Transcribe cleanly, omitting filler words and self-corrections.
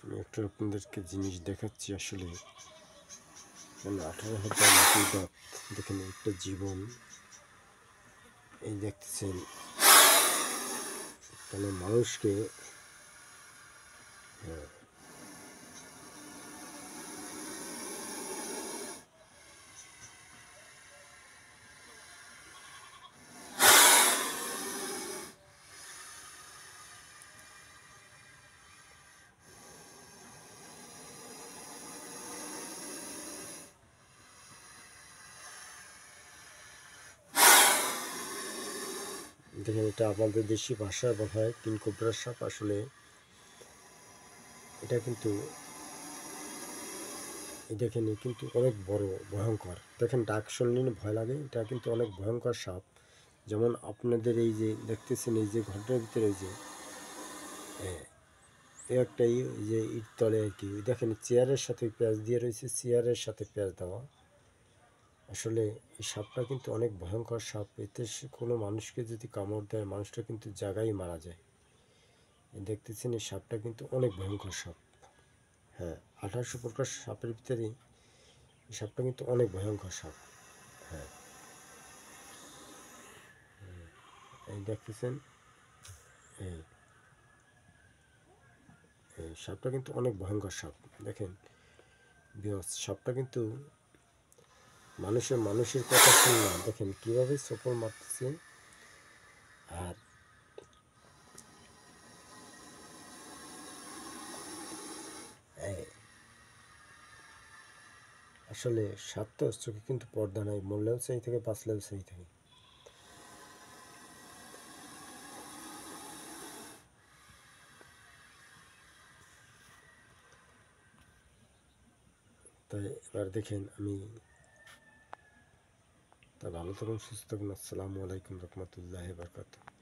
আমি একটা আপনাদেরকে জিনিস দেখাচ্ছি। আসলে 18,000 মাটির দাঁত, দেখেন একটা জীবন। এই দেখতেছেন মানে মানুষকে দেখেন, এটা আমাদের দেশি ভাষায় বলা হয় কিং কোবরা সাপ। আসলে এটা কিন্তু দেখেন কিন্তু অনেক বড়, ভয়ঙ্কর। দেখেন ডাক শুনলেন ভয় লাগে, এটা কিন্তু অনেক ভয়ঙ্কর সাপ। যেমন আপনাদের এই যে দেখতেছেন, এই যে ঘরটার ভিতরে এই যে একটাই যে ইট তলে আর কি, দেখেন চেয়ারের সাথে পেঁয়াজ দিয়ে রয়েছে, চেয়ারের সাথে পেঁয়াজ দেওয়া। আসলে এই সাপটা কিন্তু অনেক ভয়ঙ্কর সাপ। এতে কোনো মানুষকে যদি কামড় দেয়, মানুষটা কিন্তু জায়গায় মারা যায়। দেখতেছেন এই সাপটা কিন্তু অনেক ভয়ঙ্কর সাপ। হ্যাঁ, 1800 প্রকার সাপের ভিতরে এই সাপটা কিন্তু অনেক ভয়ঙ্কর সাপ। হ্যাঁ, এই দেখতেছেন, এই এই সাপটা কিন্তু অনেক ভয়ঙ্কর সাপ। দেখেন সাপটা কিন্তু মানুষের কথা শুনলাম, দেখেন কীভাবে চোপড় মারতেছে। আর আসলে সাপ তো চোখে কিন্তু পর্দা নাই, মরলেও সেই থেকে, বাঁচলেও সেই থেকে। তাই এবার দেখেন তা ভালো থাকুন, সুস্থ থাকুন। আসসালামু আলাইকুম রহমতুল্লাহি বারাকাতুহু।